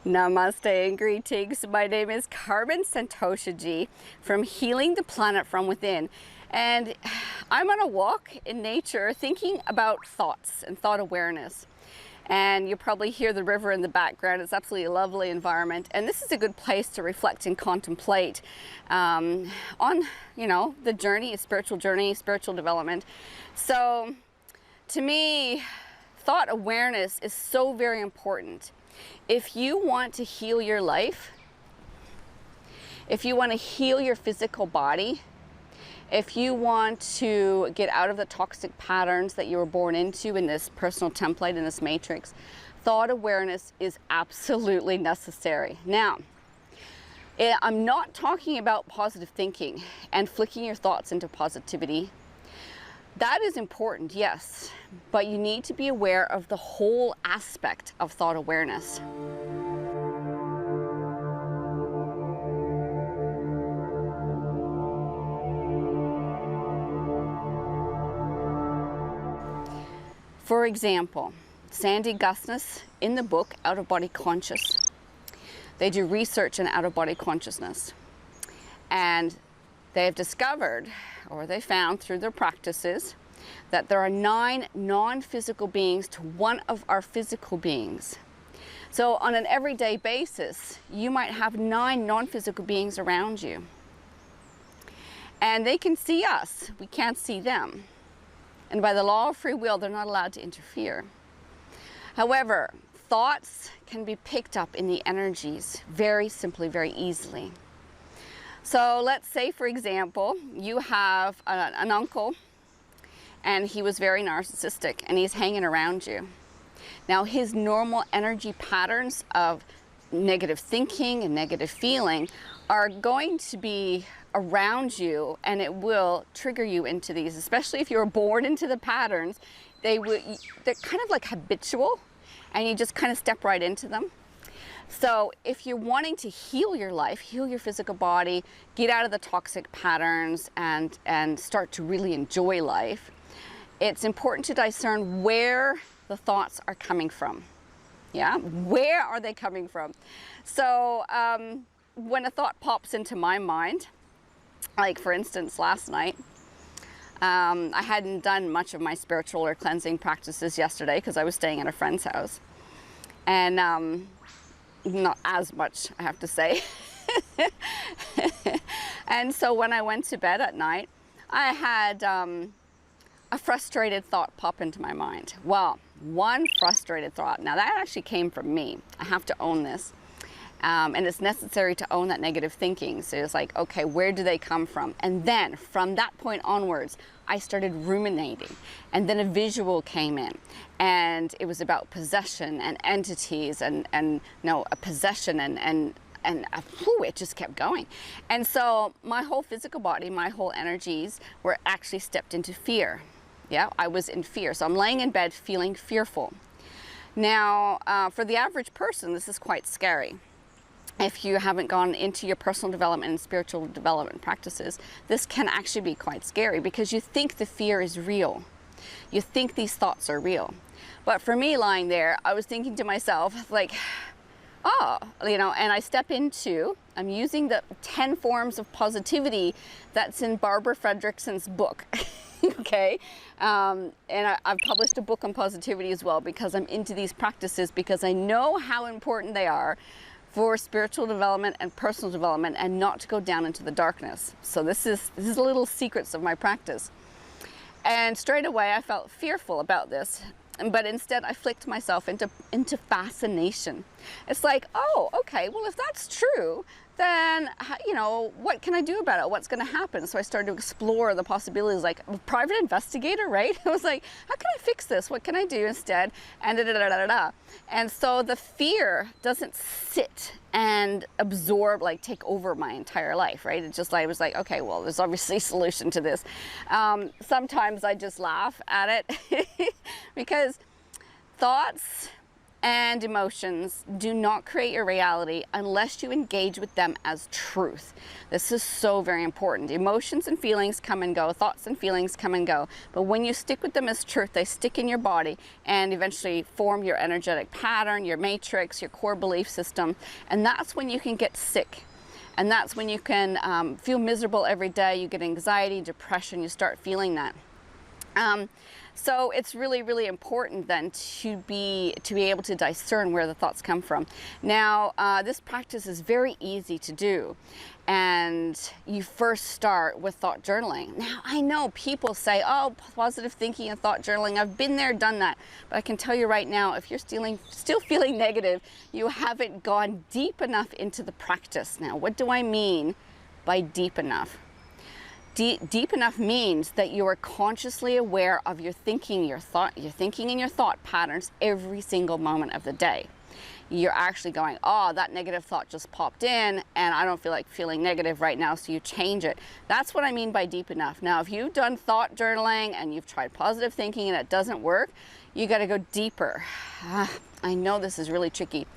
Namaste and greetings. My name is Carmen SantoshaJi from Healing the Planet from Within. And I'm on a walk in nature thinking about thoughts and thought awareness. And you probably hear the river in the background. It's absolutely a lovely environment. And this is a good place to reflect and contemplate on, the journey, spiritual development. So to me, thought awareness is so very important. If you want to heal your life, if you want to heal your physical body, if you want to get out of the toxic patterns that you were born into in this personal template, in this matrix, thought awareness is absolutely necessary. Now, I'm not talking about positive thinking and flicking your thoughts into positivity. That is important, yes, but you need to be aware of the whole aspect of thought awareness. For example, Sandy Gusness in the book Out of Body Conscious, they do research in out-of-body consciousness, and they have discovered, or they found through their practices, that there are 9 non-physical beings to one of our physical beings. So on an everyday basis, you might have 9 non-physical beings around you. And they can see us, we can't see them. And by the law of free will, they're not allowed to interfere. However, thoughts can be picked up in the energies very simply, very easily. So let's say, for example, you have an uncle and he was very narcissistic and he's hanging around you. Now his normal energy patterns of negative thinking and negative feeling are going to be around you, and it will trigger you into these, especially if you're born into the patterns. They're kind of like habitual and you just kind of step right into them. So if you're wanting to heal your life, heal your physical body, get out of the toxic patterns and start to really enjoy life, it's important to discern where the thoughts are coming from. Yeah, where are they coming from? So when a thought pops into my mind, like for instance last night, I hadn't done much of my spiritual or cleansing practices yesterday because I was staying at a friend's house. And not as much, I have to say. And so when I went to bed at night, I had a frustrated thought pop into my mind. Well, one frustrated thought. Now that actually came from me. I have to own this. And it's necessary to own that negative thinking. So it's like, okay, where do they come from? And then from that point onwards, I started ruminating. And then a visual came in. And it was about possession and entities and a possession and it just kept going. And so my whole physical body, my whole energies were actually stepped into fear. Yeah, I was in fear. So I'm laying in bed feeling fearful. Now, for the average person, this is quite scary. If you haven't gone into your personal development and spiritual development practices, this can actually be quite scary because you think the fear is real. You think these thoughts are real. But for me lying there, I was thinking to myself like, and I step into, I'm using the 10 forms of positivity that's in Barbara Fredrickson's book. Okay, and I've published a book on positivity as well because I'm into these practices because I know how important they are for spiritual development and personal development and not to go down into the darkness. So this is little secrets of my practice. And straight away I felt fearful about this, but instead I flicked myself into fascination. It's like, oh, okay, well if that's true, then, what can I do about it? What's going to happen? So I started to explore the possibilities, like a private investigator, right? I was like, how can I fix this? What can I do instead? And And so the fear doesn't sit and absorb, like take over my entire life, right? It's just like, I was like, okay, well, there's obviously a solution to this. Sometimes I just laugh at it because thoughts and emotions do not create your reality unless you engage with them as truth. This is so very important. Emotions and feelings come and go, thoughts and feelings come and go, but when you stick with them as truth, they stick in your body and eventually form your energetic pattern, your matrix, your core belief system, and that's when you can get sick. And that's when you can feel miserable every day. You get anxiety, depression, you start feeling that. So it's really, really important then to be able to discern where the thoughts come from. Now, this practice is very easy to do, and you first start with thought journaling. Now, I know people say, oh, positive thinking and thought journaling, I've been there, done that. But I can tell you right now, if you're still feeling negative, you haven't gone deep enough into the practice. Now, what do I mean by deep enough? Deep enough means that you are consciously aware of your thinking, your thinking and your thought patterns every single moment of the day. You're actually going, oh, that negative thought just popped in and I don't feel like feeling negative right now, so you change it. That's what I mean by deep enough. Now, if you've done thought journaling and you've tried positive thinking and it doesn't work, you got to go deeper. I know this is really tricky.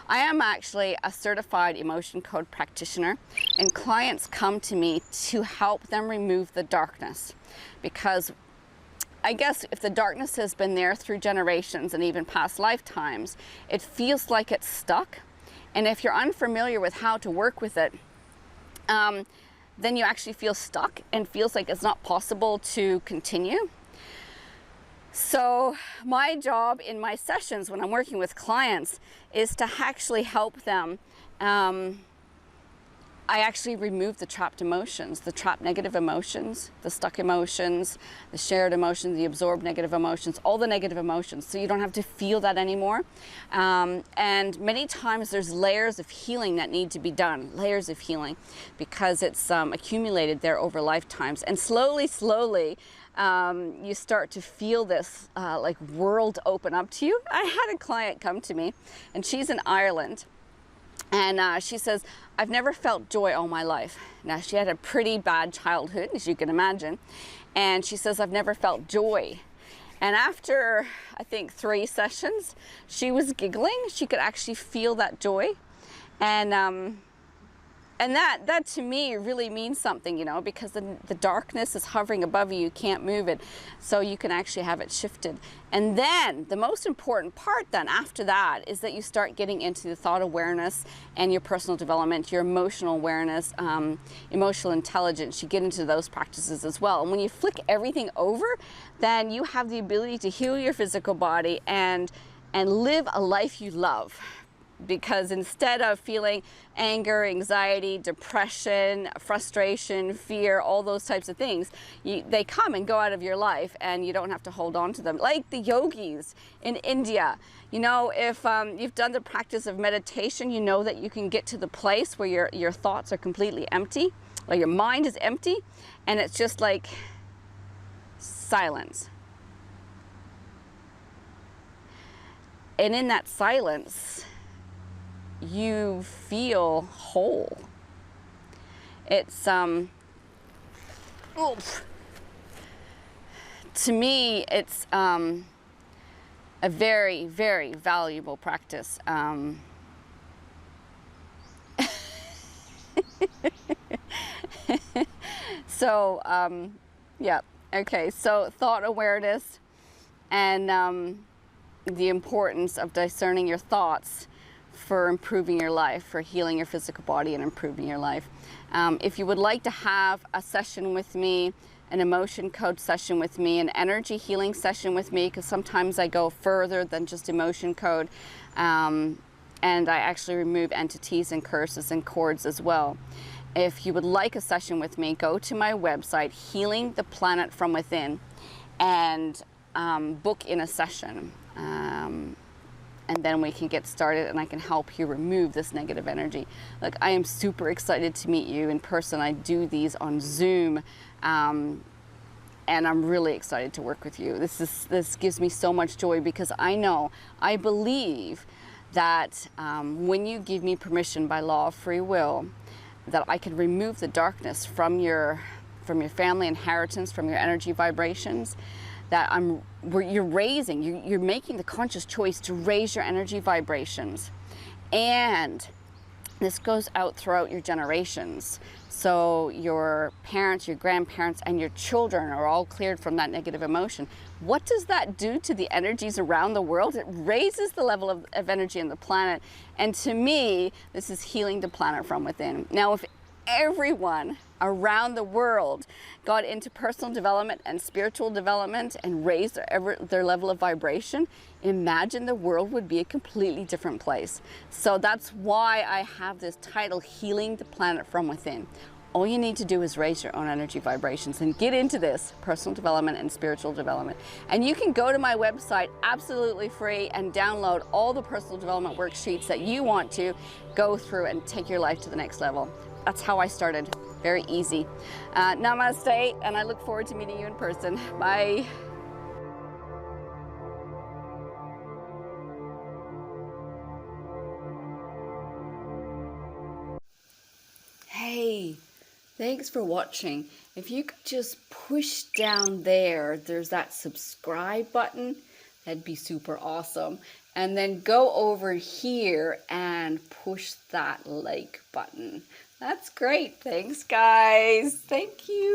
I am actually a certified emotion code practitioner, and clients come to me to help them remove the darkness, because I guess if the darkness has been there through generations and even past lifetimes, it feels like it's stuck. And if you're unfamiliar with how to work with it, then you actually feel stuck and feels like it's not possible to continue. So my job in my sessions when I'm working with clients is to actually help them. I actually remove the trapped emotions, the trapped negative emotions, the stuck emotions, the shared emotions, the absorbed negative emotions, all the negative emotions, so you don't have to feel that anymore. And many times there's layers of healing that need to be done, layers of healing, because it's accumulated there over lifetimes. And slowly, you start to feel this like world open up to you. I had a client come to me, and she's in Ireland. And she says, I've never felt joy all my life. Now, she had a pretty bad childhood, as you can imagine. And she says, I've never felt joy. And after, I think, 3 sessions, she was giggling. She could actually feel that joy. And that to me really means something, you know, because the darkness is hovering above you. You can't move it. So you can actually have it shifted. And then the most important part then after that is that you start getting into the thought awareness and your personal development, your emotional awareness, emotional intelligence. You get into those practices as well. And when you flick everything over, then you have the ability to heal your physical body and live a life you love. Because instead of feeling anger, anxiety, depression, frustration, fear, all those types of things, they come and go out of your life and you don't have to hold on to them. Like the yogis in India, you know, if you've done the practice of meditation, you know that you can get to the place where your thoughts are completely empty, or your mind is empty, and it's just like silence. And in that silence, you feel whole. It's to me, it's a very, very valuable practice. So yeah, okay, so thought awareness and the importance of discerning your thoughts for improving your life, for healing your physical body and improving your life. If you would like to have a session with me, an emotion code session with me, an energy healing session with me, because sometimes I go further than just emotion code, and I actually remove entities and curses and cords as well. If you would like a session with me, go to my website, Healing the Planet from Within, and book in a session. And then we can get started and I can help you remove this negative energy. Look, I am super excited to meet you in person. I do these on Zoom, and I'm really excited to work with you. This gives me so much joy, because I believe that when you give me permission by law of free will, that I can remove the darkness from your family inheritance, from your energy vibrations, that you're raising, you're making the conscious choice to raise your energy vibrations. And this goes out throughout your generations. So your parents, your grandparents, and your children are all cleared from that negative emotion. What does that do to the energies around the world? It raises the level of energy in the planet. And to me, this is healing the planet from within. Now, if everyone around the world got into personal development and spiritual development and raised their level of vibration, imagine the world would be a completely different place. So that's why I have this title, Healing the Planet from Within. All you need to do is raise your own energy vibrations and get into this personal development and spiritual development. And you can go to my website absolutely free and download all the personal development worksheets that you want to go through and take your life to the next level. That's how I started. Very easy. Namaste, and I look forward to meeting you in person. Bye. Hey, thanks for watching. If you could just push down there, there's that subscribe button. That'd be super awesome. And then go over here and push that like button. That's great. Thanks, guys. Thank you.